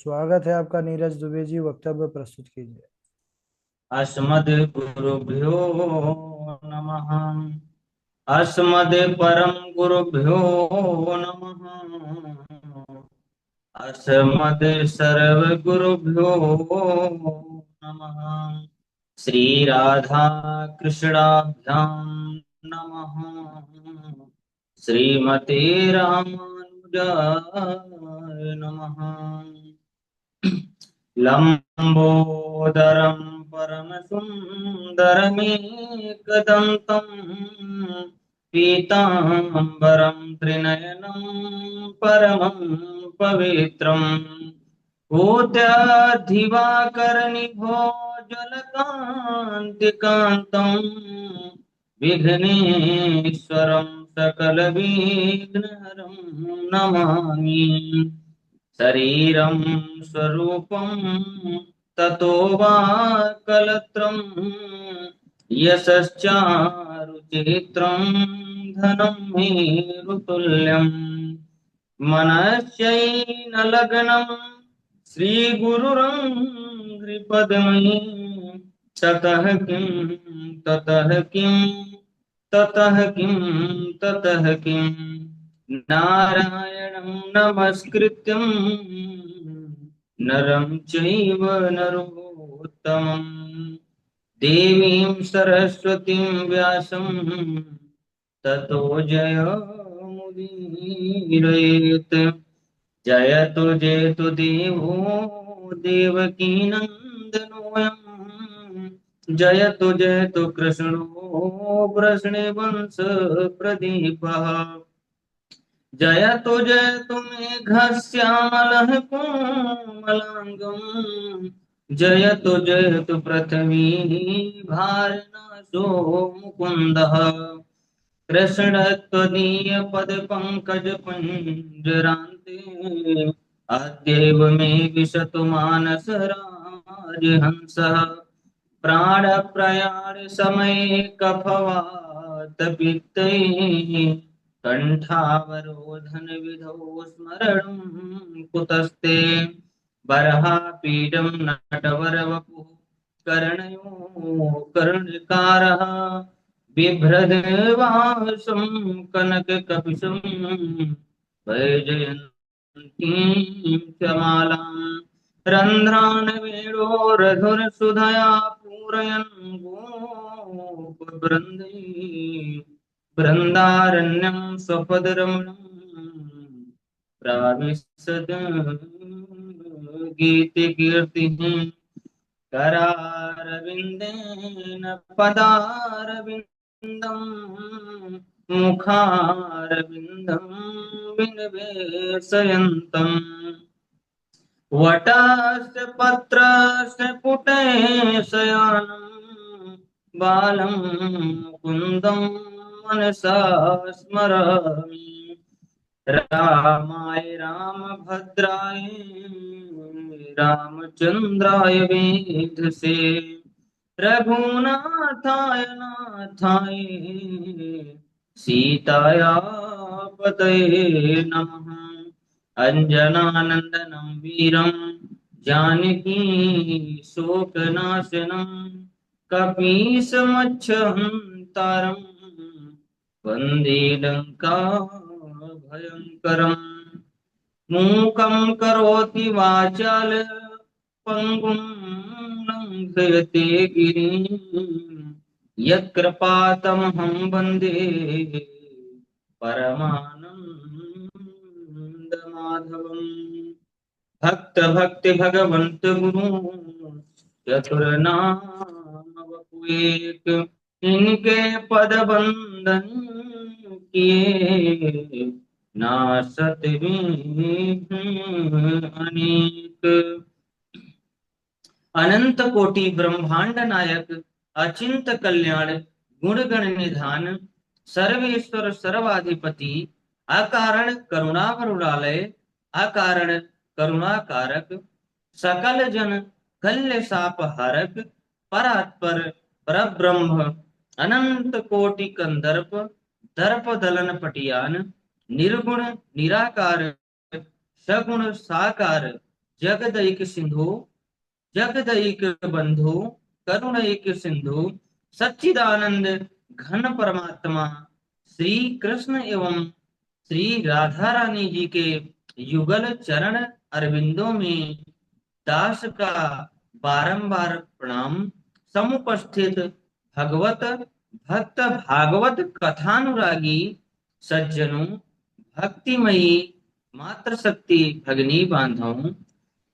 स्वागत है आपका नीरज दुबे जी। वक्तव्य प्रस्तुत कीजिए। अस्मद्गुरुभ्यो नमः। अस्मद् गुरुभ्यो नमः। अस्मद् सर्वगुरुभ्यो नमः। श्री राधा कृष्णाभ्यां नमः। श्रीमते रामानुजाय नमः। लंबोदरं परमसुन्दरमेकदन्तं पीताम्बरं त्रिनयनं परमं पवित्रम् कोट्याधिवाकरनिभो जलकान्तिकान्तं विघ्नेश्वरं सकलविघ्नहरं नमामि। शरीरं स्वरूपं ततो वा कलत्रं यशश्चारुचित्रं धनं मेरुतुल्यम् मनश्चैनलग्नं श्रीगुरुरङ्घ्रिपद्मे ततः किं ततः किं ततः किं ततः किं नारायणं नमस्कृत्यं नरं चैव नरोत्तमं देवीं सरस्वतीं व्यासं ततो जयमुदीरयेत्। जयतु देवो देवकीनन्दनोऽयं जयतु कृष्णो वृषणवंश प्रदीपः। जयतु मेघश्यामलः कोमलाङ्गम् जयतु पृथ्वी भारनाशो मुकुन्दः। कृष्णत्वदीयपदपङ्कजपञ्जरान्ते अद्यैव मे विशतु मानस राजहंसः। प्राणप्रयाण समये कफवातपित्तैः कण्ठावरोधन विधौ स्मरणं कुतस्ते। बर्हापीडं नटवरवपुः कर्णयो कर्णिकारः बिभ्रदेवासं कनककपिशं वैजयन्तीं च मालाम्। रन्ध्रान् वेणोरधुरसुधया पूरयन् गोपवृन्दै बृन्दारण्यं स्वपदरमणं प्राविशद गीतिकीर्तिः। करारविन्देन पदारविन्दं मुखारविन्दं विनिवेशयन्तम् वटस्य पत्रस्य पुटे शयानं बालं मुकुन्दं मनसा स्मरामि। रामाय रामभद्राय रामचन्द्राय वेधसे रघुनाथाय नाथाय सीताया पतये नमः। अंजनानंदनं वीरं जानकी शोकनाशनं कपीशमच्छहन्तारं वन्दे लङ्काभयङ्करम्। मूकं करोति वाचालं पङ्गुं लङ्घयते गिरिं यत्कृपातमहं वन्दे परमानन्दमाधवम्। भक्त भगवंत गुरु चतुरनाम वपुएक इनके पद बंदन किए नासत विघ्न अनेक। अनंत कोटि ब्रह्मांड नायक अचिंत कल्याण गुणगण निधान सर्वेश्वर सर्वाधिपति अकारण करुणा वरुणालय अकारण करुणाकारक सकल जन कल्य साप हारक परात्पर परब्रह्म अनंत कोटि कंदर्प दर्प दलन पटियान निर्गुण निराकार सगुण साकार जगदैक सिंधु जगदैक बंधु करुणैक सिंधु सच्चिदानंद घन परमात्मा श्री कृष्ण एवं श्री राधा रानी जी के युगल चरण अरविंदों में दास का बारंबार प्रणाम। समुपस्थित भगवत भक्त भागवत कथानुरागी सज्जनों, भक्तिमयी मात्र शक्ति भगनी बांधवों,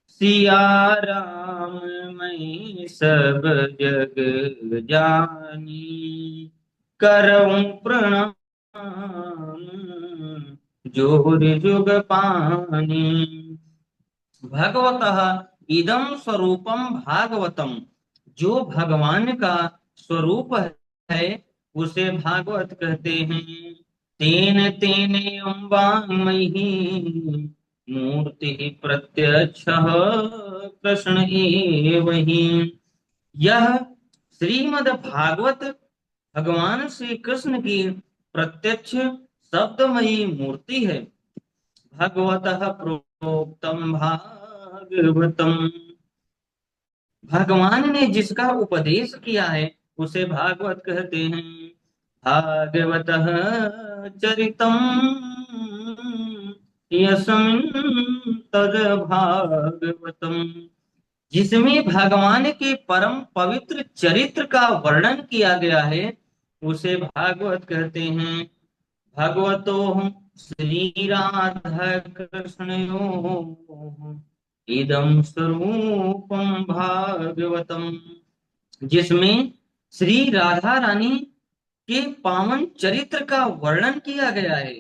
सिया राम मैं सब जग जानी, करऊं प्रणाम जोर जुग पानी। भगवतः इदं स्वरूपम भागवतम, जो भगवान का स्वरूप है उसे भागवत कहते हैं। तेन तेने वाङ्मयी मूर्ति प्रत्यक्ष कृष्ण एव हि। यह श्रीमद् भागवत भगवान श्री कृष्ण की प्रत्यक्ष शब्दमयी मूर्ति है। भगवतः प्रोक्तम भागवतम, भगवान ने जिसका उपदेश किया है उसे भागवत कहते हैं। भागवतः चरितम यस्मिन् तद भागवतम, जिसमें भगवान के परम पवित्र चरित्र का वर्णन किया गया है उसे भागवत कहते हैं। भगवतो श्री राधा कृष्णयोः इदं स्वरूपम भागवतम, जिसमें श्री राधा रानी के पावन चरित्र का वर्णन किया गया है,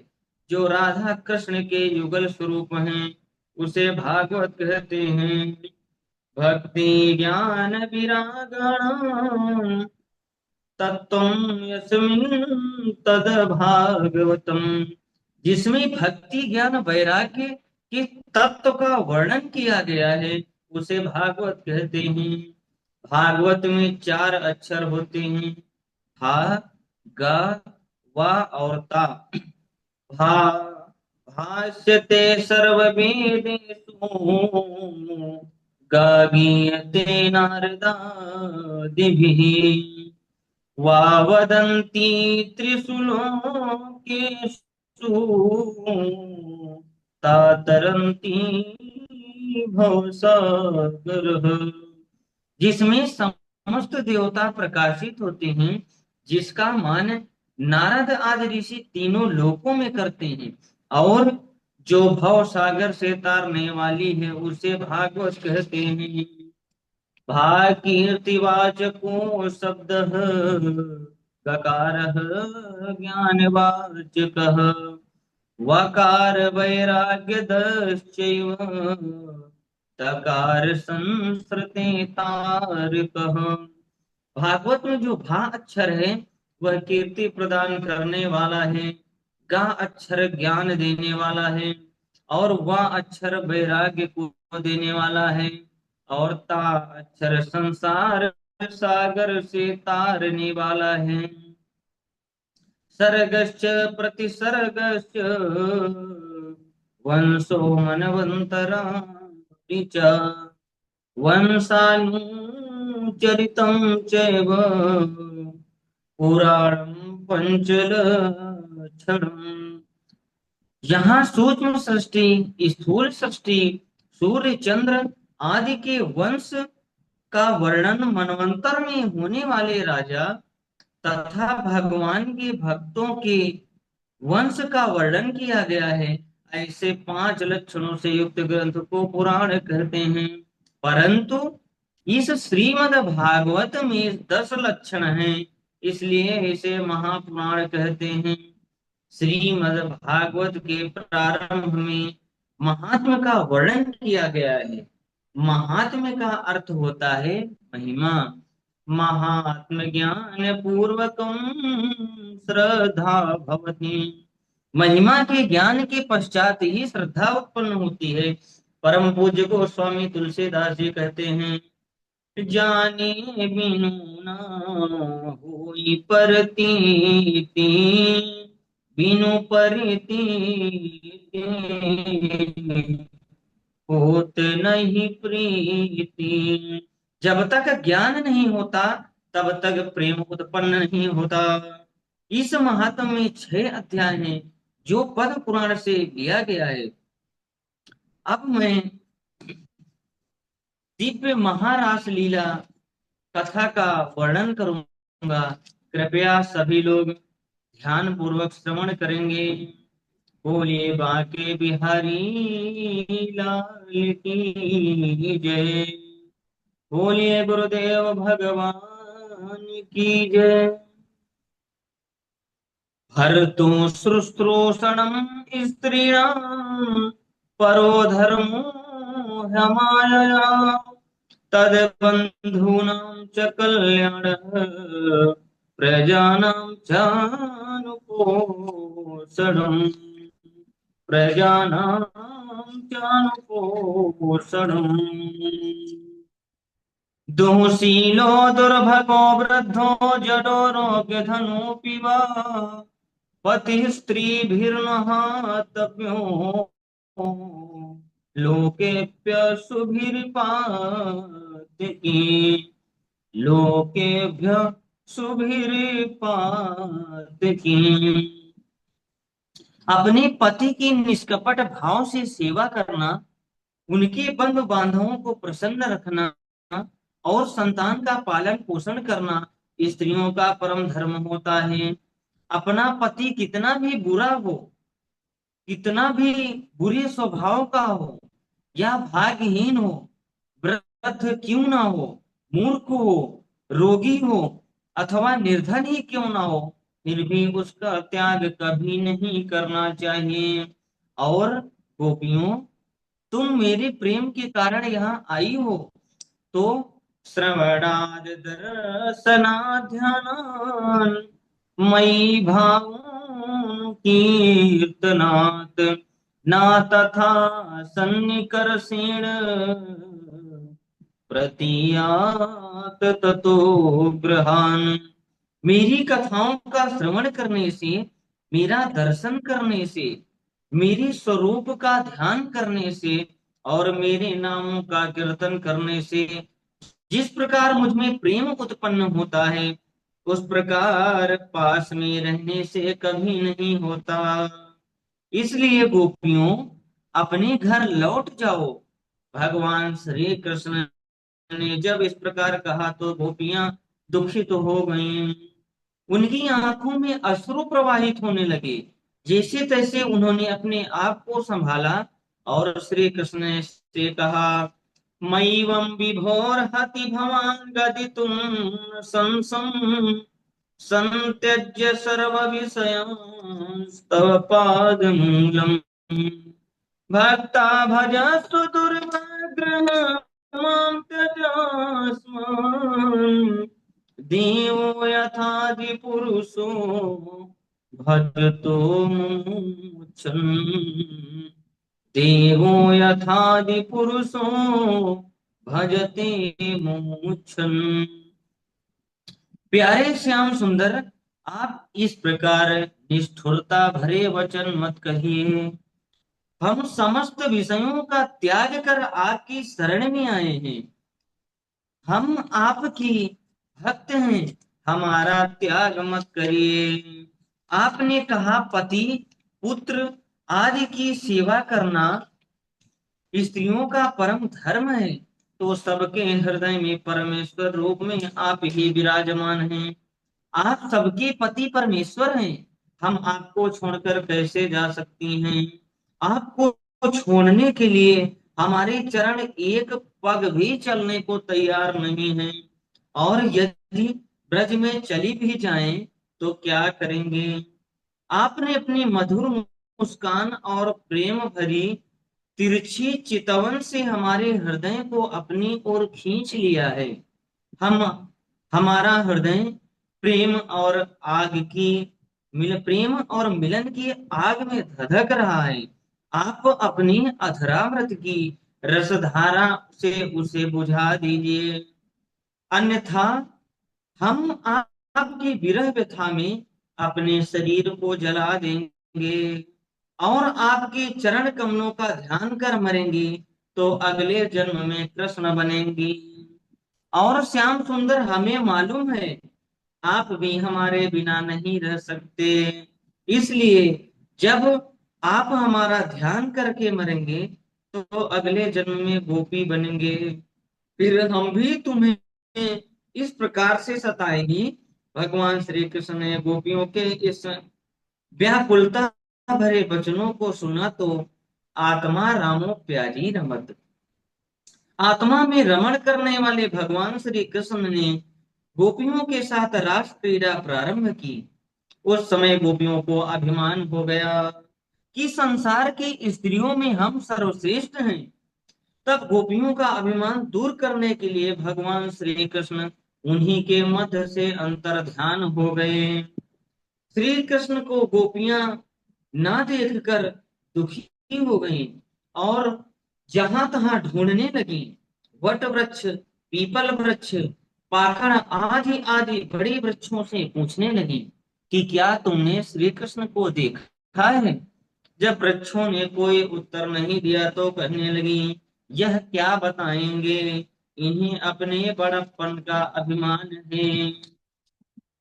जो राधा कृष्ण के युगल स्वरूप हैं उसे भागवत कहते हैं। भक्ति ज्ञान विरागण तत्त्वं यस्मिन् तद भागवतम, जिसमें भक्ति ज्ञान वैराग्य के तत्व का वर्णन किया गया है उसे भागवत कहते हैं। भागवत में 4 अक्षर होते हैं, भा, गा, वा और ता। भा भाष्यते सर्ववेदेषु गागीयते नारदादिभिः, वावदन्ति त्रिषु लोकेषु तातरन्ति भवसागरः, जिसमें समस्त देवता प्रकाशित होते हैं, जिसका मान नारद आदि ऋषि तीनों लोकों में करते हैं, और जो भव सागर से तारने वाली है उसे भागवत कहते हैं। भाकीर्तिवाचको शब्दः गकारः ज्ञानवाचकः, वकार वैराग्यदश्चैव तकार संस्कृते तारकः। भागवत में जो भा अक्षर है वह कीर्ति प्रदान करने वाला है, गा अक्षर ज्ञान देने वाला है, और वह अक्षर वैराग्य को देने वाला है, और ता अक्षर संसार सागर से तारने वाला है। सर्गश्च प्रतिसर्गश्च वंशो मनवंतरा च, वंशानुचरितं चैव पुराणं पंचलक्षणम्। यहाँ सूक्ष्म सृष्टि, स्थूल सृष्टि, सूर्य चंद्र आदि के वंश का वर्णन मनवंतर में होने वाले राजा तथा भगवान के भक्तों के वंश का वर्णन किया गया है। ऐसे 5 लक्षणों से युक्त ग्रंथ को पुराण कहते हैं। परंतु इस श्रीमद् भागवत में 10 लक्षण हैं, इसलिए इसे महापुराण कहते हैं। श्रीमद् भागवत के प्रारंभ में महात्म का वर्णन किया गया है। महात्म्य का अर्थ होता है महिमा। महात्म ज्ञान पूर्वकम श्रद्धा भवति, महिमा के ज्ञान के पश्चात ही श्रद्धा उत्पन्न होती है। परम पूज्य गोस्वामी तुलसीदास जी कहते हैं, जाने बिनु ना होई परतीति, बिनु परतीति होते नहीं प्रीति। जब तक ज्ञान नहीं होता तब तक प्रेम उत्पन्न नहीं होता। इस महात्म में 6 अध्याय हैं जो पद्म पुराण से लिया गया है। अब मैं दिव्य महारास लीला कथा का वर्णन करूंगा। कृपया सभी लोग ध्यान पूर्वक श्रवण करेंगे। बोलिए बांके बिहारी लाल की जय। बोलिए गुरुदेव भगवान की जय। भर्तु शुश्रूषणं स्त्रीणां परो धर्मो ह्यमायया तद्बन्धूनां च कल्याणः प्रजानां चानुपोषणम् प्रजानां चानुपोषणम्। दुःशीलो दुर्भगो वृद्धो जडो रोग्यधनोऽपि वा पतिः स्त्रीभिर्नहातव्यो लोकेऽप्यशुभिर्पातकी लोकेभ्य शुभिर्पातकी। अपने पति की निष्कपट भाव से सेवा करना, उनके बंधु बांधवों को प्रसन्न रखना और संतान का पालन पोषण करना स्त्रियों का परम धर्म होता है। अपना पति कितना भी बुरा हो, कितना भी बुरे स्वभाव का हो या भाग्यहीन हो, वृद्ध क्यों ना हो, मूर्ख हो, रोगी हो अथवा निर्धन ही क्यों ना हो, फिर भी उसका त्याग कभी नहीं करना चाहिए। और गोपियों, तुम मेरे प्रेम के कारण यहाँ आई हो तो श्रवणाद दर्शनाध्यानान् मयि भावं कीर्तनात् ना तथा सन्निकर्षेण प्रतीयात ततो गृहान्। मेरी कथाओं का श्रवण करने से, मेरा दर्शन करने से, मेरे स्वरूप का ध्यान करने से और मेरे नामों का कीर्तन करने से जिस प्रकार मुझ में प्रेम उत्पन्न होता है, उस प्रकार पास में रहने से कभी नहीं होता। इसलिए गोपियों, अपने घर लौट जाओ। भगवान श्री कृष्ण ने जब इस प्रकार कहा तो गोपियां दुखित हो गईं। उनकी आंखों में अश्रु प्रवाहित होने लगे। जैसे तैसे उन्होंने अपने आप को संभाला और श्री कृष्ण से कहा, मैवं विभोर्हति भवान् गदितुं संसं संत्यज्य सर्व विषयांस्तव पादमूलम् भक्ता भजस्तु दुर्भाग्रः मां त्यजास्मान् देवो यथादि पुरुषो भजतो मुमुक्षन् देवो यथादि पुरुषो भजते मुमुक्षन्। प्यारे श्याम सुंदर, आप इस प्रकार निष्ठुरता भरे वचन मत कहिए। हम समस्त विषयों का त्याग कर आपकी शरण में आए हैं। हम आपकी भक्त हैं, हमारा त्याग मत करिए। आपने कहा पति पुत्र आदि की सेवा करना स्त्रियों का परम धर्म है, तो सबके हृदय में परमेश्वर रूप में आप ही विराजमान हैं। आप सबके पति परमेश्वर हैं। हम आपको छोड़कर कैसे जा सकती हैं? आपको छोड़ने के लिए हमारे चरण एक पग भी चलने को तैयार नहीं हैं। और यदि ब्रज में चली भी जाएं तो क्या करेंगे? आपने अपनी मधुर मुस्कान और प्रेम भरी तिरछी चितवन से हमारे हृदय को अपनी ओर खींच लिया है। हम हमारा हृदय प्रेम और आग की प्रेम और मिलन की आग में धधक रहा है। आप अपनी अधरामृत की रसधारा से उसे बुझा दीजिए, अन्यथा हम आपकी विरह व्यथा में अपने शरीर को जला देंगे और आपके चरण कमलों का ध्यान कर मरेंगे तो अगले जन्म में कृष्ण बनेंगी। और श्याम सुंदर, हमें मालूम है आप भी हमारे बिना नहीं रह सकते, इसलिए जब आप हमारा ध्यान करके मरेंगे तो अगले जन्म में गोपी बनेंगे, फिर हम भी तुम्हें इस प्रकार से सताएंगी। भगवान श्री कृष्ण ने गोपियों के इस व्याकुलता भरे वचनों को सुना तो आत्मा रामो प्यारी रमत, आत्मा में रमण करने वाले भगवान श्री कृष्ण ने गोपियों के साथ रास क्रीड़ा प्रारंभ की। उस समय गोपियों को अभिमान हो गया कि संसार की स्त्रियों में हम सर्वश्रेष्ठ हैं। तब गोपियों का अभिमान दूर करने के लिए भगवान श्री कृष्ण उन्हीं के मध्य से अंतर ध्यान हो गए। श्री कृष्ण को गोपियां ना देखकर दुखी हो गईं और जहां तहां ढूंढने लगी। वट वृक्ष, पीपल वृक्ष, पाखड़ आदि आदि बड़े वृक्षों से पूछने लगी कि क्या तुमने श्री कृष्ण को देखा है। जब वृक्षों ने कोई उत्तर नहीं दिया तो कहने लगी, यह क्या बताएंगे, इन्हें अपने बड़प्पन का अभिमान है।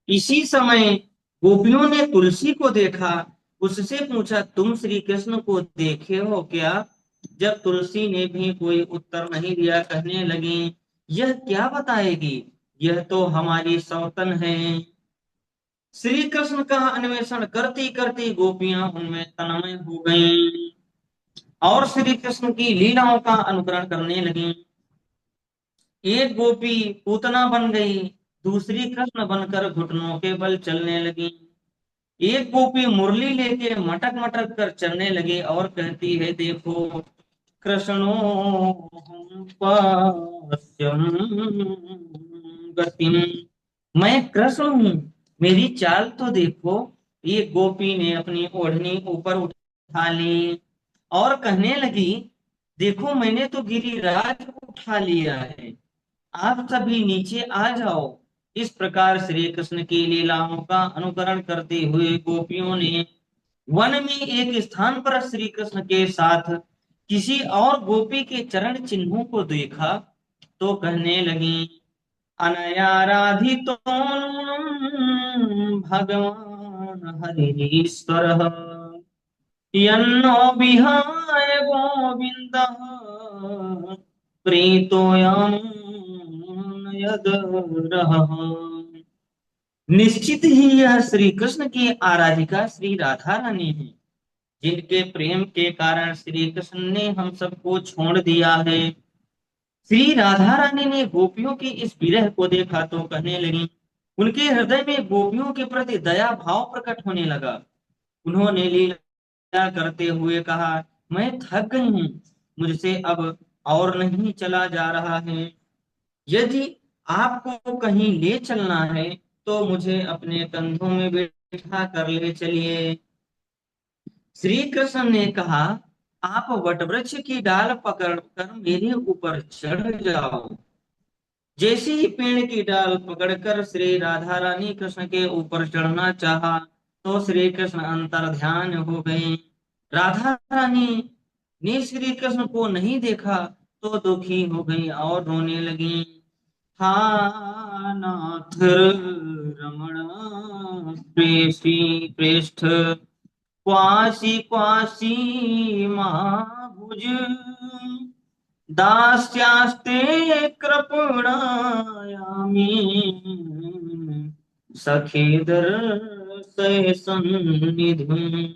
इसी समय गोपियों ने तुलसी को देखा, उससे पूछा, तुम श्री कृष्ण को देखे हो क्या। जब तुलसी ने भी कोई उत्तर नहीं दिया, कहने लगी, यह क्या बताएगी, यह तो हमारी सौतन है। श्री कृष्ण का अन्वेषण करती करती गोपियां उनमें तन्मय हो गईं और श्री कृष्ण की लीलाओं का अनुकरण करने लगी। एक गोपी पूतना बन गई, दूसरी कृष्ण बनकर घुटनों के बल चलने लगी। एक गोपी मुरली लेके मटक मटक कर चलने लगी और कहती है, देखो कृष्णो हम पश्यम गतिम, मैं कृष्ण हूँ, मेरी चाल तो देखो। एक गोपी ने अपनी ओढ़नी ऊपर उठा ली और कहने लगी, देखो मैंने तो गिरिराज उठा लिया है, आप सभी नीचे आ जाओ। इस प्रकार श्री कृष्ण की लीलाओं का अनुकरण करते हुए गोपियों ने वन में एक स्थान पर श्री कृष्ण के साथ किसी और गोपी के चरण चिन्हों को देखा तो कहने लगी, अनयाराधितो नूनं भगवान हरिश्वर यन्नो विहाय गोविन्दः प्रीतो यं यदरः। निश्चित ही यह श्री कृष्ण की आराधिका श्री राधा रानी है, जिनके प्रेम के कारण श्री कृष्ण ने हम सबको छोड़ दिया है। श्री राधा रानी ने गोपियों की इस विरह को देखा तो कहने लगी, उनके हृदय में गोपियों के प्रति दया भाव प्रकट होने लगा। उन्होंने लीला करते हुए कहा, मैं थक गई हूँ, मुझसे अब और नहीं चला जा रहा है। यदि आपको कहीं ले चलना है तो मुझे अपने कंधों में बैठा कर ले चलिए। श्री कृष्ण ने कहा, आप वटवृक्ष की डाल पकड़कर मेरे ऊपर चढ़ जाओ। जैसे ही पेड़ की डाल पकड़कर श्री राधा रानी कृष्ण के ऊपर चढ़ना चाहा तो श्री कृष्ण अंतर ध्यान हो गए। राधा रानी ने श्री कृष्ण को नहीं देखा तो दुखी हो गई और रोने लगी। हा नाथ रमण प्रेषी प्रेष्ठ क्वासी क्वासी महाभुज दास्यास्ते कृपणायामि सखे दर्शय सन्निधिम्।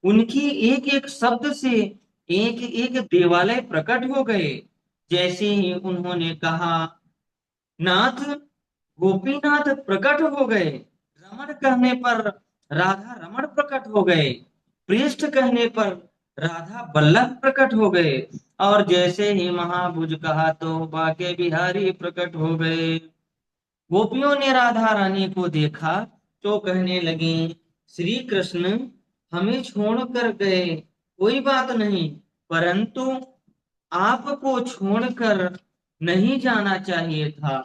उनकी एक एक शब्द से एक एक देवालय प्रकट हो गए। जैसे ही उन्होंने कहा, नाथ, गोपीनाथ प्रकट हो गए। रमण कहने पर राधा रमण प्रकट हो गए, पृष्ठ कहने पर राधा बल्लभ प्रकट हो गए और जैसे ही महाभुज कहा तो बाके बिहारी प्रकट हो गए। गोपियों ने राधा रानी को देखा तो कहने लगी, श्री कृष्ण हमें छोड़कर गए कोई बात नहीं, परंतु आपको छोड़कर नहीं जाना चाहिए था।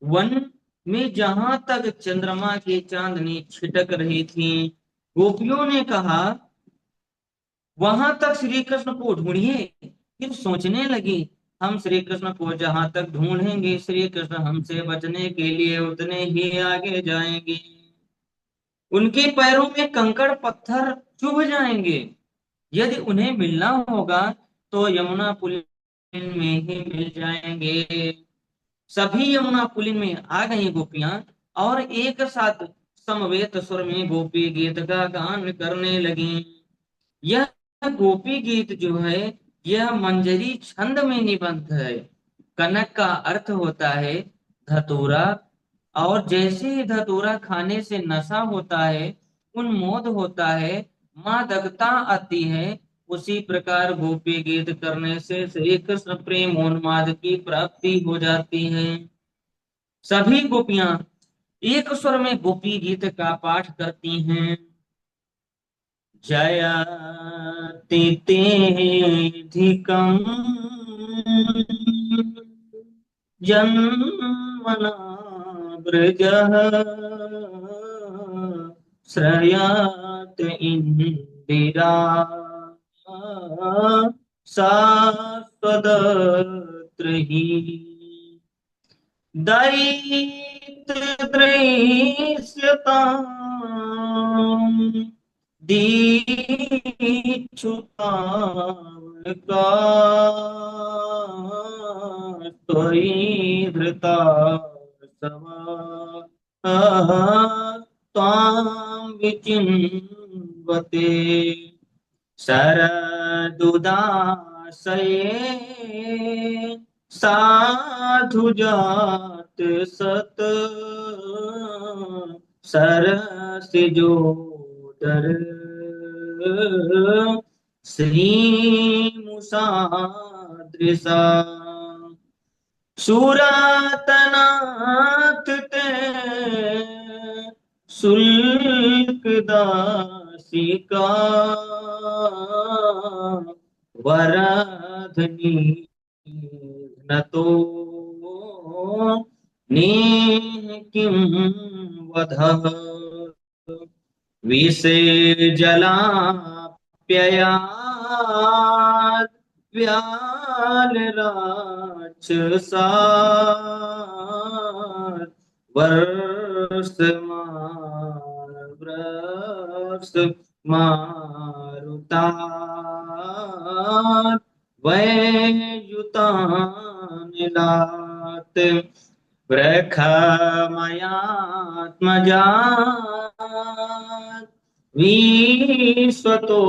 वन में जहां तक चंद्रमा की चांदनी छिटक रही थी, गोपियों ने कहा, वहां तक श्री कृष्ण को ढूंढिए, फिर सोचने लगी, हम श्री कृष्ण को जहां तक ढूंढेंगे, श्री कृष्ण हमसे बचने के लिए उतने ही आगे जाएंगे। उनके पैरों में कंकड़ पत्थर चुभ जाएंगे। यदि उन्हें मिलना होगा तो यमुना पुलिन में ही मिल जाएंगे। सभी यमुना पुलिन में आ गई गोपियां और एक साथ समवेत सुर में गोपी गीत का गान करने लगी। यह गोपी गीत जो है, यह मंजरी छंद में निबद्ध है। कनक का अर्थ होता है धतूरा, और जैसे ही धतूरा खाने से नशा होता है, उन्मोद होता है, मादकता आती है, उसी प्रकार गोपी गीत करने से श्री कृष्ण प्रेम उन्माद की प्राप्ति हो जाती है। सभी गोपियां एक स्वर में गोपी गीत का पाठ करती हैं। जयातिथिकम् जन्मना व्रजः श्रयात इंदिरा सा तदत्र ही दरिद्रदृश्यताम् दीक्षुतां त्वयि त्वां विचिन्वते शरदुदासये साधुजात सत सरसिजोदर श्रीमुषादृशा सुरतनाथ ते शुल्कदासिका वरधनी न तो नेह किं वधः विषजलाप्ययात् व्यालराक्षसात् वर्षमारुतात् वैयुतानिलात् प्रखमयात्मजात् विश्वतो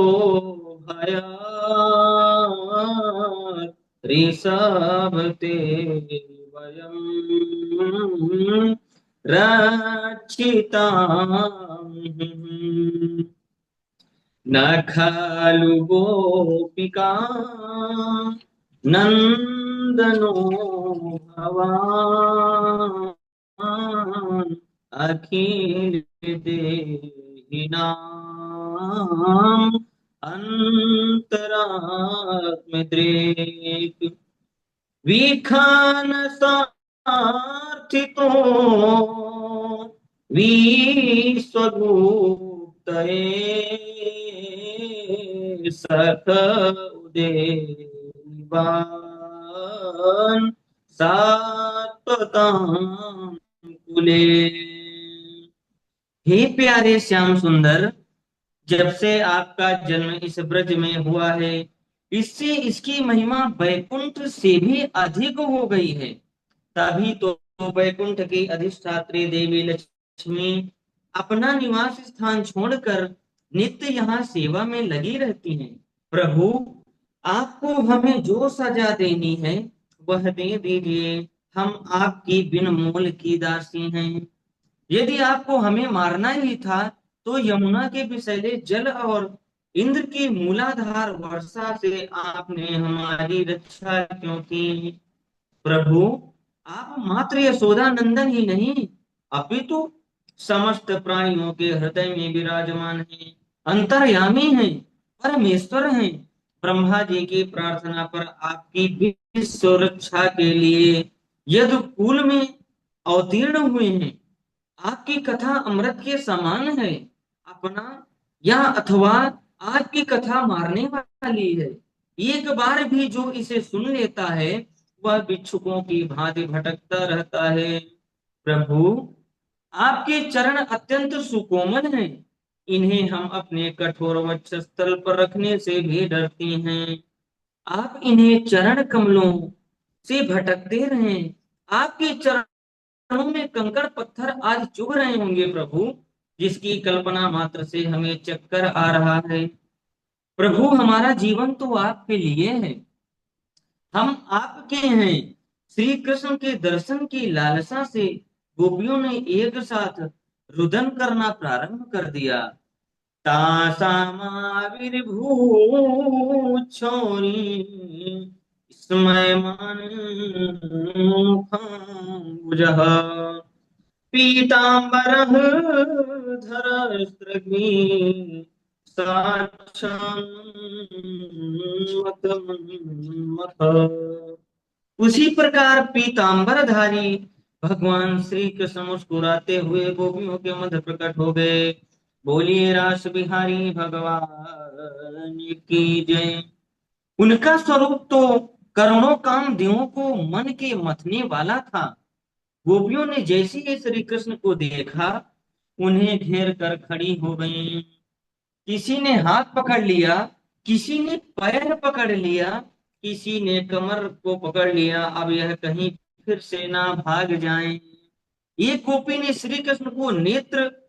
भयात् ऋषभते वयम् रक्षिताम् न खलु गोपिका नंदनो भवान् अखिल देहिनाम् अंतरात्मदृक् विखान सार्थितो विश्वगुप्तये सख उदेवान् सात्वतां कुले। हे प्यारे श्याम सुंदर, जब से आपका जन्म इस ब्रज में हुआ है, इससे इसकी महिमा वैकुंठ से भी अधिक हो गई है। तभी तो वैकुंठ की अधिष्ठात्री देवी लक्ष्मी अपना निवास स्थान छोड़कर नित्य यहाँ सेवा में लगी रहती हैं। प्रभु, आपको हमें जो सजा देनी है वह दे दीजिए। हम आपकी बिन मोल की दासी हैं। यदि आपको हमें मारना ही था तो यमुना के विषैले जल और इंद्र की मूलाधार वर्षा से आपने हमारी रक्षा क्यों की? प्रभु, आप मात्र यशोदा नंदन ही नहीं, अपितु समस्त प्राणियों के हृदय में विराजमान हैं, अंतर्यामी हैं, परमेश्वर हैं। ब्रह्मा जी की प्रार्थना पर आपकी विश्व रक्षा के लिए यदुकुल में अवतीर्ण हुए हैं। आपकी कथा अमृत के समान है। अपना या अथवा आपकी कथा मारने वाली है। एक बार भी जो इसे सुन लेता है वह भिक्षुकों की भांति भटकता रहता है। प्रभु, आपके चरण अत्यंत सुकोमल हैं, इन्हें हम अपने कठोर वक्षस्थल पर रखने से भी डरते हैं। आप इन्हें चरण कमलों से भटकते रहें। आपके चरणों में कंकड़ पत्थर आज चुभ रहे होंगे प्रभु, जिसकी कल्पना मात्र से हमें चक्कर आ रहा है। प्रभु, हमारा जीवन तो आपके लिए है, हम आपके हैं। श्री कृष्ण के दर्शन की लालसा से गोपियों ने एक साथ रुदन करना प्रारंभ कर दिया। तासामाविर्भूच्छोरी स्मयमान मुखम्बुजः पीताम्बरः धरस्रग्नि साक्षान्मतमन्मथ। उसी प्रकार पीतांबरधारी भगवान श्री कृष्ण मुस्कुराते हुए गोपियों के मध्य प्रकट हो गए। बोलिए रास बिहारी भगवान की जय। उनका स्वरूप तो करोड़ों कामदेवों को मन के मथने वाला था। गोपियों ने जैसे ही श्री कृष्ण को देखा, उन्हें घेर कर खड़ी हो गईं। किसी ने हाथ पकड़ लिया, किसी ने पैर पकड़ लिया, किसी ने कमर को पकड़ लिया, अब यह कहीं फिर से ना भाग जाएं। एक गोपी ने श्री कृष्ण को नेत्र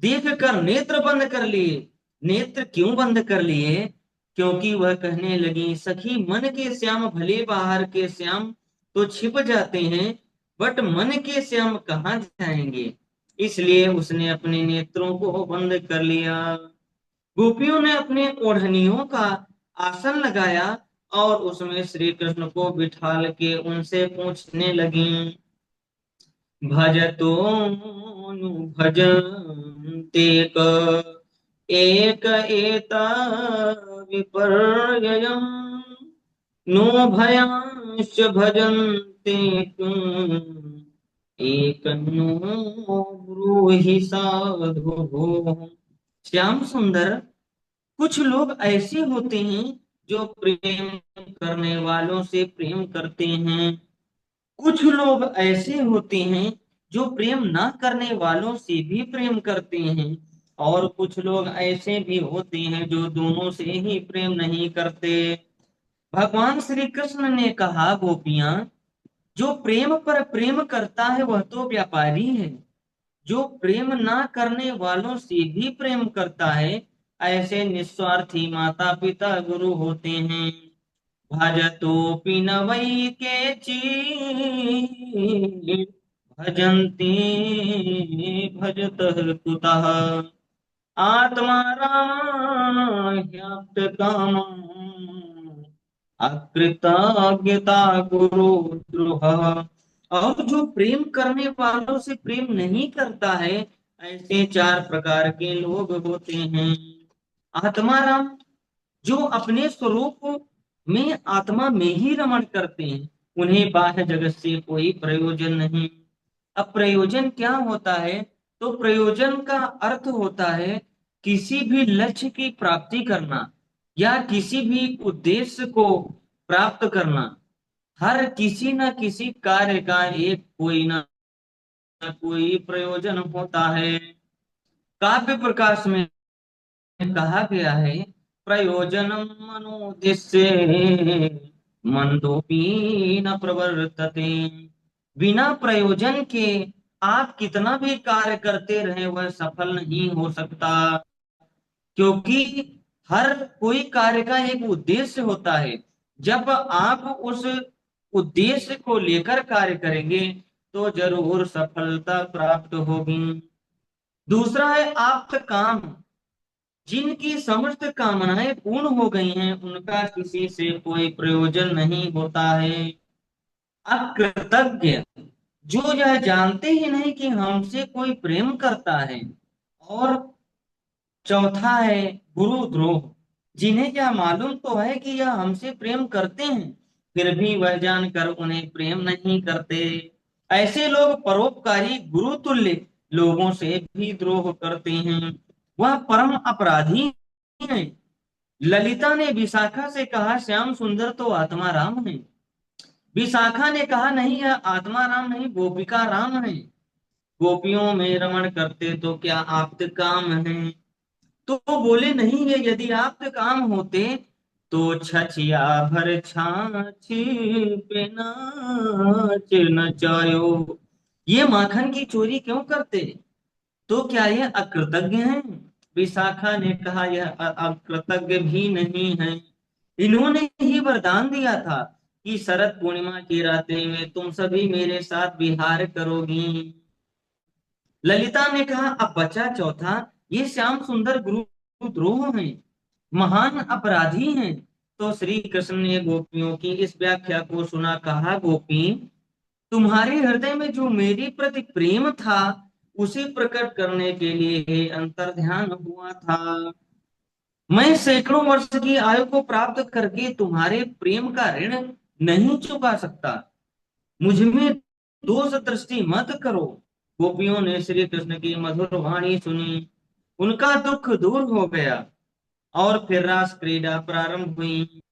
देख कर नेत्र बंद कर लिए। नेत्र क्यों बंद कर लिए? क्योंकि वह कहने लगी, सखी, मन के श्याम भले बाहर के श्याम तो छिप जाते हैं, बट मन के श्याम कहाँ जाएंगे। इसलिए उसने अपने नेत्रों को बंद कर लिया। गोपियों ने अपने ओढ़नियों का आसन लगाया और उसमें श्री कृष्ण को बिठाल के उनसे पूछने लगी, भजतो नु भजन्ते क एक एता विपर्ययम् नो भयांश्च भजन्ते किम् एकन्नो ब्रूहि साधु। श्याम सुंदर, कुछ लोग ऐसे होते हैं जो प्रेम करने वालों से प्रेम करते हैं। कुछ लोग ऐसे होते हैं जो प्रेम ना करने वालों से भी प्रेम करते हैं। और कुछ लोग ऐसे भी होते हैं जो दोनों से ही प्रेम नहीं करते। भगवान श्री कृष्ण ने कहा, गोपियां, जो प्रेम पर प्रेम करता है वह तो व्यापारी है। जो प्रेम ना करने वालों से भी प्रेम करता है, ऐसे निस्वार्थी माता पिता गुरु होते हैं। भजतोपि न वै केचि भजन्ति भजतः कुतः आत्मा राह्याप्तकामम् अकृतज्ञता गुरु द्रोह। और जो प्रेम करने वालों से प्रेम नहीं करता है, ऐसे चार प्रकार के लोग होते हैं। आत्माराम, जो अपने स्वरूप में आत्मा में ही रमण करते हैं, उन्हें बाह्य जगत से कोई प्रयोजन नहीं। अब प्रयोजन क्या होता है? तो प्रयोजन का अर्थ होता है किसी भी लक्ष्य की प्राप्ति करना या किसी भी उद्देश्य को प्राप्त करना। हर किसी न किसी कार्य का एक कोई ना कोई प्रयोजन होता है। काव्य प्रकाश में कहा गया है, प्रयोजनम मनोदिश्य मंदोपी न प्रवर्तते। बिना प्रयोजन के आप कितना भी कार्य करते रहे वह सफल नहीं हो सकता। क्योंकि हर कोई कार्य का एक उद्देश्य होता है। जब आप उस उद्देश्य को लेकर कार्य करेंगे तो जरूर सफलता प्राप्त होगी। दूसरा है आप्त काम। जिनकी समस्त कामनाएं पूर्ण हो गई हैं, उनका किसी से कोई प्रयोजन नहीं होता है। अकृतज्ञ, जो यह जानते ही नहीं कि हमसे कोई प्रेम करता है। और चौथा है गुरुद्रोह, जिन्हें क्या मालूम तो है कि यह हमसे प्रेम करते हैं, फिर भी वह जानकर उन्हें प्रेम नहीं करते। ऐसे लोग परोपकारी गुरु तुल्य लोगों से भी द्रोह करते हैं। वह परम अपराधी हैं। ललिता ने विशाखा से कहा, श्याम सुंदर तो आत्मा राम है। विशाखा ने कहा, नहीं, यह आत्मा राम नहीं, गोपिका राम है। गोपियों में रमण करते तो क्या आप्त काम है। तो वो बोले, नहीं है, यदि आप्त काम होते तो छछिया भर छाछ पे नाच नचायो। ये माखन की चोरी क्यों करते? तो क्या यह अकृतज्ञ हैं? विशाखा ने कहा, यह अकृतज्ञ भी नहीं है। इन्होंने ही वरदान दिया था कि शरद पूर्णिमा की रात्रि में तुम सभी मेरे साथ विहार करोगी। ललिता ने कहा, अब बचा चौथा, ये श्याम सुंदर गुरुद्रोह हैं, महान अपराधी हैं। तो श्री कृष्ण ने गोपियों की इस व्याख्या को सुना, कहा, गोपी, तुम्हारे हृदय में जो मेरी प्रति प्रेम था उसे प्रकट करने के लिए अंतर्ध्यान हुआ था। मैं सैकड़ों वर्ष की आयु को प्राप्त करके तुम्हारे प्रेम का ऋण नहीं चुका सकता। मुझ में दोष दृष्टि मत करो। गोपियों ने श्री कृष्ण की मधुर वाणी सुनी, उनका दुख दूर हो गया और फिर रास क्रीड़ा प्रारंभ हुई।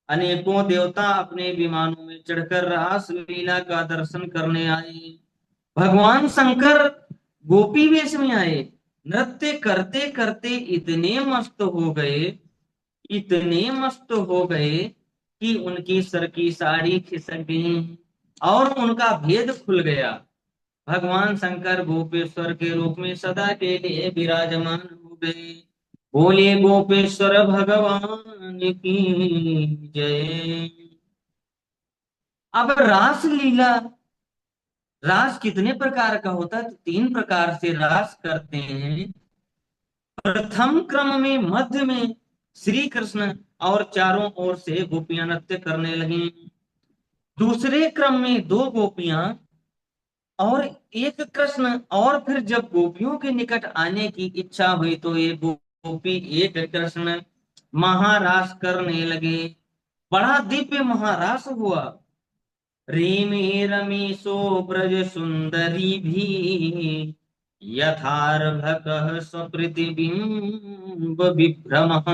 अनेकों देवता अपने विमानों में चढ़कर रास लीला का दर्शन करने आए। भगवान शंकर गोपी वेश में आए। नृत्य करते करते इतने मस्त हो गए कि उनकी सर की साड़ी खिसक गई और उनका भेद खुल गया। भगवान शंकर गोपेश्वर के रूप में सदा के लिए विराजमान हो गए। बोले गोपेश्वर भगवान की जय। अब रास लीला, रास कितने प्रकार का होता है? तो तीन प्रकार से रास करते हैं। प्रथम क्रम में मध्य में श्री कृष्ण और चारों ओर से गोपियां नृत्य करने लगी। दूसरे क्रम में दो गोपियां और एक कृष्ण, और फिर जब गोपियों के निकट आने की इच्छा हुई तो ये गोपी एक कृष्ण महारास करने लगे। बड़ा दिव्य महारास हुआ। रेमे रमेशो ब्रज सुंदरी भी यथार्भकः स्वप्रतिबिंब विभ्रमः।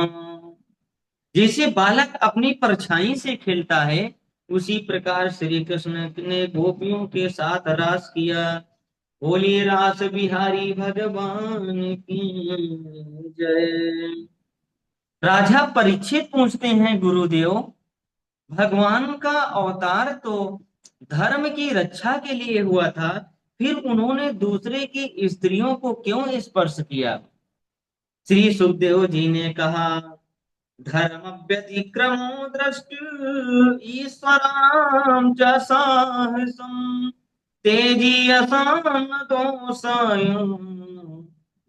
जैसे बालक अपनी परछाई से खेलता है, उसी प्रकार श्री कृष्ण ने गोपियों के साथ रास किया। बोलिए रास बिहारी भगवान की जय। राजा परीक्षित पूछते हैं, गुरुदेव, भगवान का अवतार तो धर्म की रक्षा के लिए हुआ था, फिर उन्होंने दूसरे की स्त्रियों को क्यों स्पर्श किया? श्री सुखदेव जी ने कहा, धर्म व्यतिक्रमो दृष्टि ईश्वराणां च साहसम् तेजीयसां दोषाय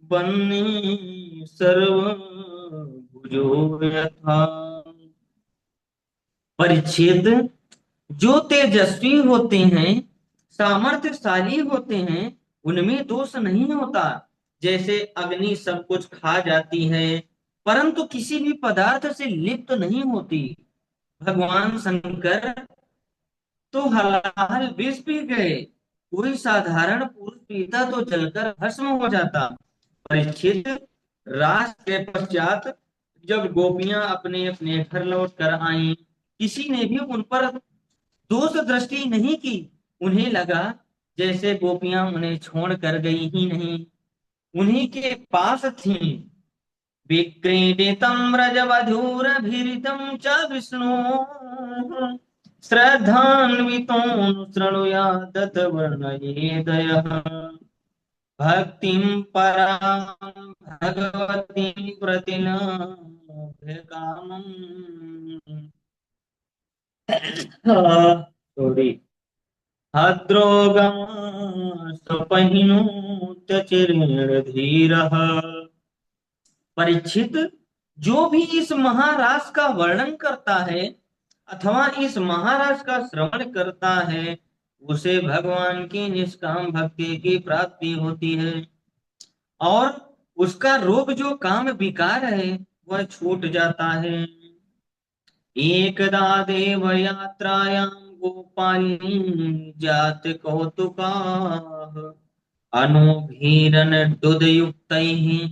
बन्नी सर्वभुजो यथा। परिच्छेद, जो तेजस्वी होते हैं, सामर्थ्यशाली होते हैं, उनमें दोष नहीं होता। जैसे अग्नि सब कुछ खा जाती है परंतु किसी भी पदार्थ से लिप्त नहीं होती। भगवान शंकर तो हलाल विष पी गए, कोई साधारण पुरुष पीता तो जलकर भस्म हो जाता। परीक्षित, रात के पश्चात जब गोपियां अपने अपने घर लौट कर आईं, किसी ने भी उन पर दोष दृष्टि नहीं की। उन्हें लगा जैसे गोपियां उन्हें छोड़ कर गई ही नहीं, उन्हीं के पास थीं। विक्रीडितं व्रजवधूरभिरितं च विष्णु श्रद्धान्वितो शृणुयादथ वर्णयेदयः। भक्तिं परां भगवतीं प्रति न कामम् सॉरी हद्रोगम स्वपहिनोत्य चिरेण धीरः। परीक्षित, जो भी इस महारास का वर्णन करता है अथवा इस महारास का श्रवण करता है, उसे भगवान की निष्काम भक्ति की प्राप्ति होती है और उसका रोग जो काम विकार है वह छूट जाता है। एकदा देव यात्रायां गोपाली जात कौतुकाः अनोभीरन दुदयुक्तैः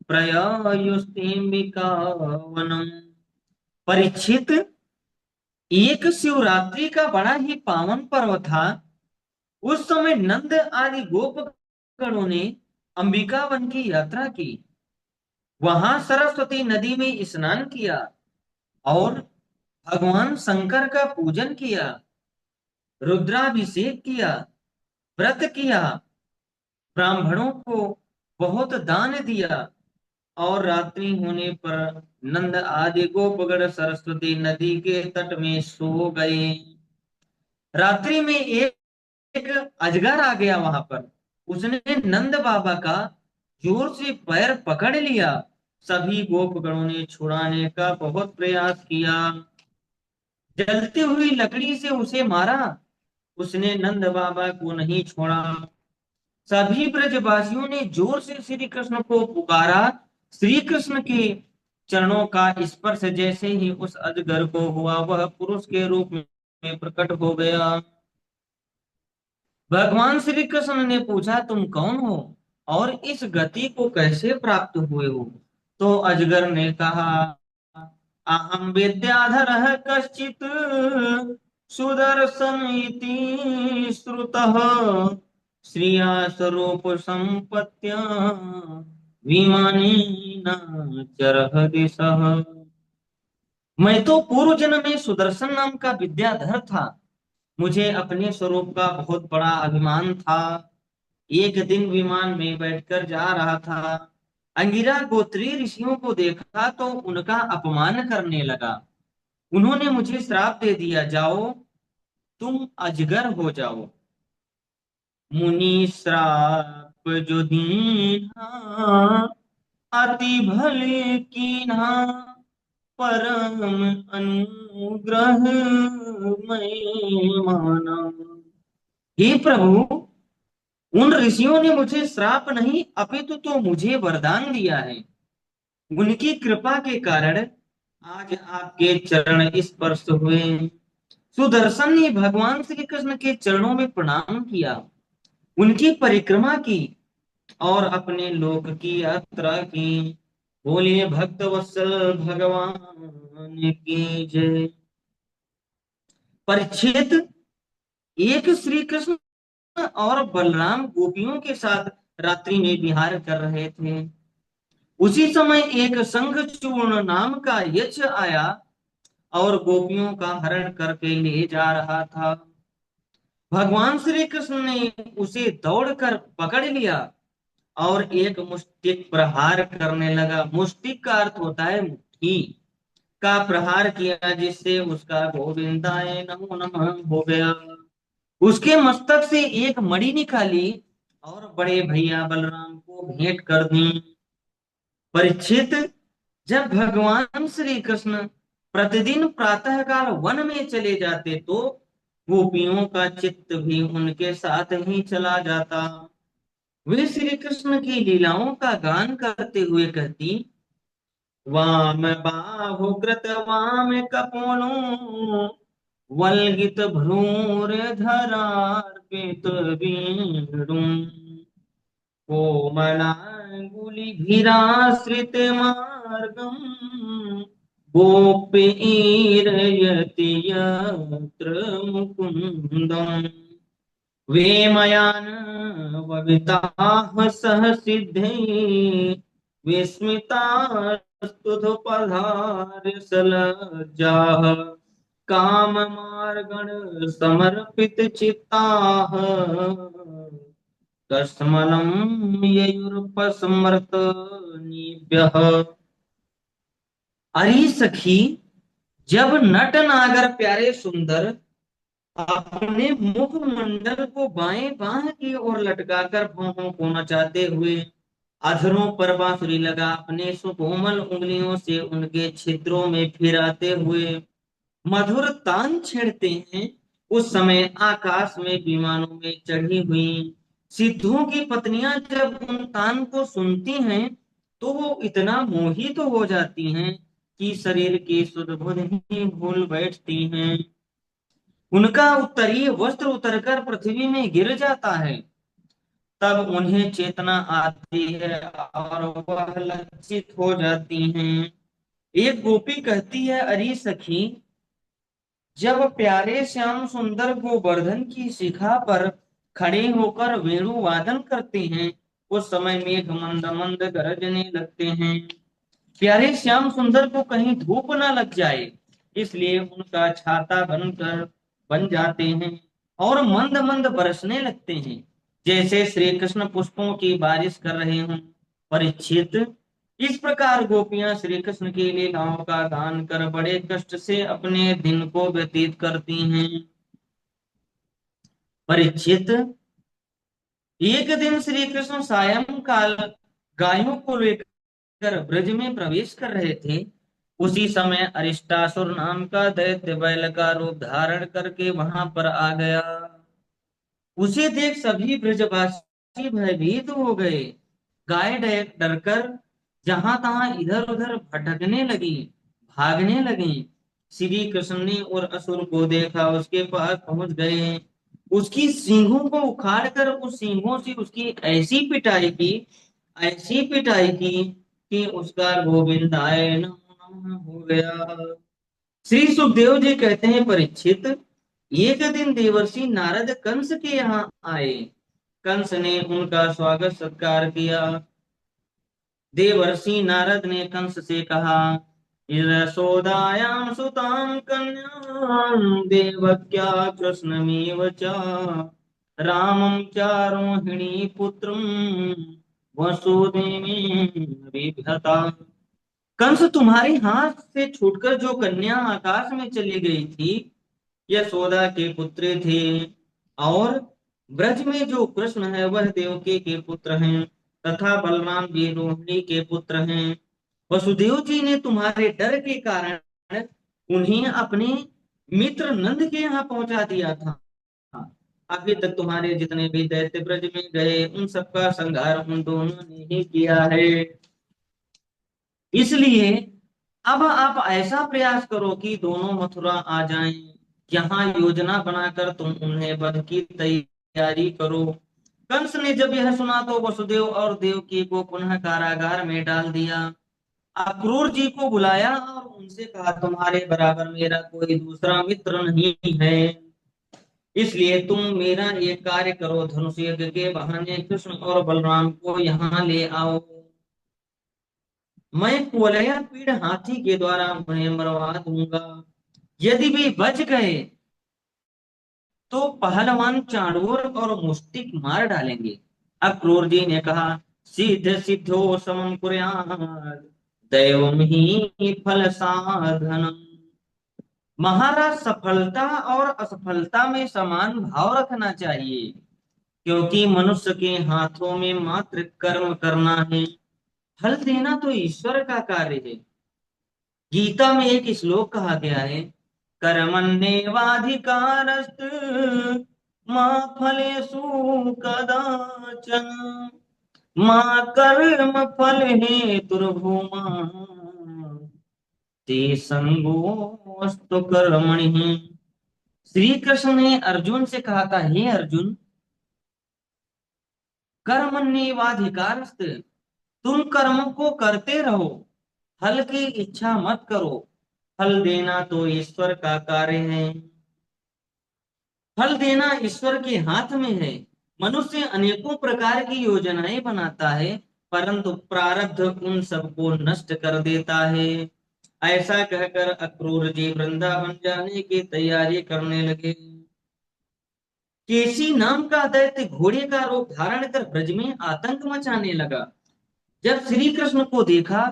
प्रयायुस्तेम्बिकावनम्। परीक्षित, एक शिवरात्रि का बड़ा ही पावन पर्व था। उस समय नंद आदि गोपगणों ने अंबिका वन की यात्रा की। वहां सरस्वती नदी में स्नान किया और भगवान शंकर का पूजन किया, रुद्राभिषेक किया, व्रत किया, ब्राह्मणों को बहुत दान दिया और रात्रि होने पर नंद आदि गोपगण सरस्वती नदी के तट में सो गए। रात्रि में एक अजगर आ गया वहां पर। उसने नंद बाबा का जोर से पैर पकड़ लिया। सभी गोपगणों ने छुड़ाने का बहुत प्रयास किया, जलती हुई लकड़ी से उसे मारा। उसने नंद बाबा को नहीं छोड़ा। सभी ब्रजवासियों ने जोर से श्री कृष्ण को पुकारा। श्री कृष्ण के चरणों का स्पर्श जैसे ही उस अजगर को हुआ, वह पुरुष के रूप में प्रकट हो गया। भगवान श्री कृष्ण ने पूछा, तुम कौन हो और इस गति को कैसे प्राप्त हुए हो? तो अजगर ने कहा, अहम विद्याधर कश्चित सुदर्शन इति श्रुतः श्रिया स्वरूप संपत्त्या विमानेन चरः दिशः। मैं तो पूर्व जन्म में सुदर्शन नाम का विद्याधर था। मुझे अपने स्वरूप का बहुत बड़ा अभिमान था। एक दिन विमान में बैठकर जा रहा था। अंगिरा गोत्रीय ऋषियों को देखा तो उनका अपमान करने लगा। उन्होंने मुझे श्राप दे दिया, जाओ तुम अजगर हो जाओ। मुनि श्राप जो दीन्हा अति भले कीन्हा परम अनुग्रह मैं माना। हे प्रभु, उन ऋषियों ने मुझे श्राप नहीं अपितु तो मुझे वरदान दिया है। उनकी कृपा के कारण आज आपके चरण स्पर्श हुए। सुदर्शन ने भगवान श्री कृष्ण के चरणों में प्रणाम किया, उनकी परिक्रमा की और अपने लोक की यात्रा की। बोलिए भक्त वत्सल भगवान की जय। परीक्षित, एक श्री कृष्ण और बलराम गोपियों के साथ रात्रि में विहार कर रहे थे। उसी समय एक शंखचूर्ण नाम का यक्ष आया और गोपियों का हरण करके ले जा रहा था। भगवान श्री कृष्ण ने उसे दौड़कर पकड़ लिया और एक मुष्टिक प्रहार करने लगा। मुष्टिक का अर्थ होता है मुट्ठी का प्रहार किया, जिससे उसका गोविंदाय नमो नमः हो गया। उसके मस्तक से एक मणि निकाली और बड़े भैया बलराम को भेंट कर दी। परीक्षित, जब भगवान श्री कृष्ण प्रतिदिन प्रातःकाल वन में चले जाते तो गोपियों का चित्त भी उनके साथ ही चला जाता। वे श्री कृष्ण की लीलाओं का गान करते हुए कहती, वाम बाहुकृत वाम कपोलो वल्गित भ्रूरधरार्पित वीणुम् कोमलाङ्गुलिभिराश्रितमार्गम् गोपीरयति यत्र मुकुन्दम् वेमयानवविताः सह सिद्धैः विस्मितास्तुतिपधार्यसलज्जाः काममार्गण समर्पित चित्ताः कस्मलं ययुर्पस्मृतनीभ्यः। अरे सखी, जब नट नागर प्यारे सुंदर अपने मुख मंडल को बाएं बाह की ओर लटकाकर भौहों को नचाते हुए अधरों पर बांसुरी लगा अपने सुकोमल उंगलियों से उनके छिद्रों में फिराते हुए मधुर तान छेड़ते हैं, उस समय आकाश में विमानों में चढ़ी हुई सिद्धों की पत्नियां जब उन तान को सुनती हैं तो वो इतना मोहित तो हो जाती हैं कि शरीर की सुध बुध ही भूल बैठती हैं। उनका उत्तरीय वस्त्र उतरकर पृथ्वी में गिर जाता है। तब उन्हें चेतना आती है और वह लज्जित हो जाती हैं। एक गोपी कहती है, अरे सखी, जब प्यारे श्याम सुंदर गोवर्धन की शिखा पर खड़े होकर वेणु वादन करते हैं, उस समय मेघ मंद मंद गरजने लगते हैं। प्यारे श्याम सुंदर को कहीं धूप ना लग जाए, इसलिए उनका छाता बनकर बन जाते हैं और मंद मंद बरसने लगते हैं, जैसे श्री कृष्ण पुष्पों की बारिश कर रहे हों। परीक्षित, इस प्रकार गोपियां श्री कृष्ण की लीलाओं का गान कर बड़े कष्ट से अपने दिन को व्यतीत करती हैं। परीक्षित, एक दिन श्री कृष्ण सायंकाल गायों को लेकर ब्रज में प्रवेश कर रहे थे। उसी समय अरिष्टासुर नाम का दैत्य बैल का रूप धारण करके वहां पर आ गया। उसे देख सभी ब्रजवासी भयभीत हो गए। गाय डरकर जहां तहां इधर उधर भटकने लगी, भागने लगी। श्री कृष्ण ने और असुर को देखा, उसके पास पहुंच गए, उसकी सींगों को उखाड़ कर उस सींगों से उसकी ऐसी पिटाई की कि उसका गोविंदाय नमो नमः हो गया। श्री सुखदेव जी कहते हैं, परीक्षित, एक दिन देवर्षि नारद कंस के यहाँ आए। कंस ने उनका स्वागत सत्कार किया। देवर्षि नारद ने कंस से कहा, यशोदायां सुतां कन्यां देवक्या कृष्णमेव च रामं चारोहिणी पुत्रं वसुदेवेन। कंस तुम्हारे हाथ से छूटकर जो कन्या आकाश में चली गई थी, यशोदा के पुत्र थे, और ब्रज में जो कृष्ण है वह देवकी के पुत्र हैं, तथा बलराम जी रोहिणी के पुत्र हैं। वसुदेव जी ने तुम्हारे डर के कारण उन्हें अपने मित्र नंद के यहाँ पहुंचा दिया था। अभी तक तुम्हारे जितने भी दैत्य ब्रज में गए, उन सबका संहार उन दोनों ने ही किया है। इसलिए अब आप ऐसा प्रयास करो कि दोनों मथुरा आ जाएं। यहाँ योजना बनाकर तुम उन्हें वध की तैयारी करो। कंस ने जब यह सुना तो वसुदेव और देवकी को पुनः कारागार में डाल दिया। अक्रूर जी को बुलाया और उनसे कहा, तुम्हारे बराबर मेरा कोई दूसरा मित्र नहीं है, इसलिए तुम मेरा ये कार्य करो, धनुष यज्ञ के बहाने कृष्ण और बलराम को यहाँ ले आओ। मैं कुवलया पीड़ हाथी के द्वारा उन्हें मरवा दूंगा। यदि वे बच गए तो पहलवान चाणूर और मुष्टिक मार डालेंगे। अक्रूर जी ने कहा, सिद्ध सिद्धो समम कुर्यात् दैवम ही फल साधनम। महाराज, सफलता और असफलता में समान भाव रखना चाहिए, क्योंकि मनुष्य के हाथों में मात्र कर्म करना है, फल देना तो ईश्वर का कार्य है। गीता में एक श्लोक कहा गया है, कर्मण्येवाधिकारस्त मा फलेषु कदाचन मा कर्म फल हेतुर्भूमा ते संगोऽस्तु कर्मणि। श्री कृष्ण ने अर्जुन से कहा था, हे अर्जुन, कर्मण्येवाधिकारस्त, तुम कर्म को करते रहो, फल की इच्छा मत करो, फल देना तो ईश्वर का कार्य है। फल देना ईश्वर के हाथ में है। मनुष्य अनेकों प्रकार की योजनाएं बनाता है, परंतु प्रारब्ध उन सबको नष्ट कर देता है। ऐसा कहकर अक्रूर जी वृंदावन जाने की तैयारी करने लगे। केसी नाम का दैत्य घोड़े का रूप धारण कर ब्रज में आतंक मचाने लगा। जब श्री कृष्ण को देखा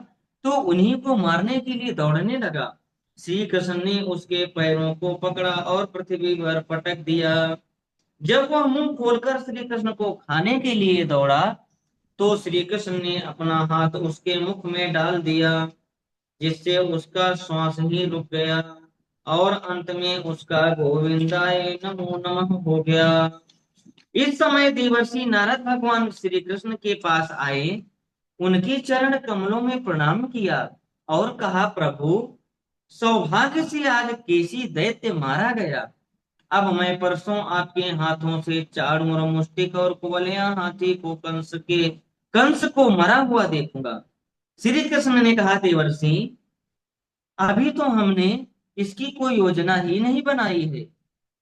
तो उन्हीं को मारने के लिए दौड़ने लगा। श्री कृष्ण ने उसके पैरों को पकड़ा और पृथ्वी पर पटक दिया। जब वह मुंह खोलकर श्री कृष्ण को खाने के लिए दौड़ा तो श्री कृष्ण ने अपना हाथ उसके मुख में डाल दिया, जिससे उसका श्वास ही रुक गया और अंत में उसका गोविंदाय नमो नमः हो गया। इस समय देवर्षि नारद भगवान श्री कृष्ण के पास आए, उनके चरण कमलों में प्रणाम किया और कहा, प्रभु, सौभाग्य से आज केसी दैत्य मारा गया। अब मैं परसों आपके हाथों से चाणूर और मुष्टिक और कुवलया हाथी को कंस को मरा हुआ देखूंगा। श्री कृष्ण ने कहा, देवर्षि, अभी तो हमने इसकी कोई योजना ही नहीं बनाई है।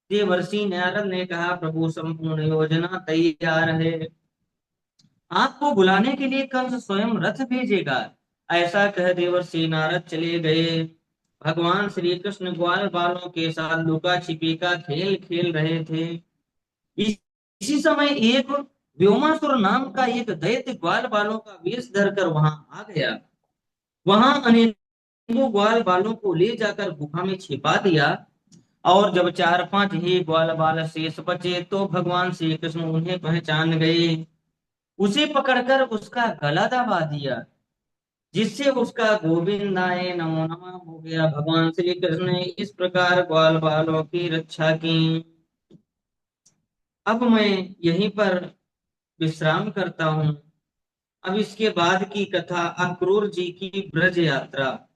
देवर्षि नारद ने कहा, प्रभु संपूर्ण योजना तैयार है। आपको बुलाने के लिए कंस स्वयं रथ भेजेगा। ऐसा कह देवर्षि नारद चले गए। भगवान श्री कृष्ण ग्वाल बालों के साथ लुका छिपी का खेल खेल रहे थे। इस- इसी समय एक व्योमासुर नाम का एक दैत्य ग्वाल बालों का वेश धरकर वहां आ गया। वहां अनेकों ग्वाल बालों को ले जाकर गुफा में छिपा दिया। और जब चार पांच ही ग्वाल बाल शेष बचे तो भगवान श्री कृष्ण उन्हें पहचान गए। उसे पकड़कर उसका गला दबा दिया, जिससे उसका गोविंदाय नमो नमः हो गया। भगवान श्री कृष्ण ने इस प्रकार ग्वाल बालों की रक्षा की। अब मैं यहीं पर विश्राम करता हूँ। अब इसके बाद की कथा अक्रूर जी की ब्रज यात्रा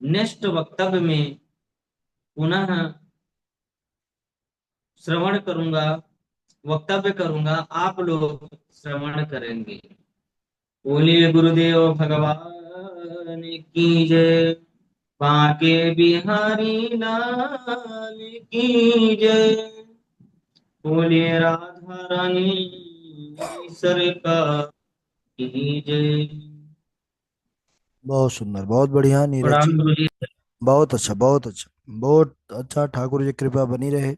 नेक्स्ट वक्तव्य में पुनः श्रवण करूंगा, वक्तव्य करूंगा, आप लोग श्रवण करेंगे। बोलिए गुरुदेव भगवान की जय। बांके बिहारी लाल की जय। बोलिए राधा रानी सरकार की जय। बहुत सुंदर, बहुत बढ़िया नीरज प्रणाम जी। गुरु जी। बहुत अच्छा, बहुत अच्छा, बहुत अच्छा। ठाकुर जी कृपा बनी रहे।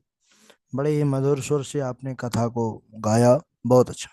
बड़े ही मधुर स्वर से आपने कथा को गाया। बहुत अच्छा।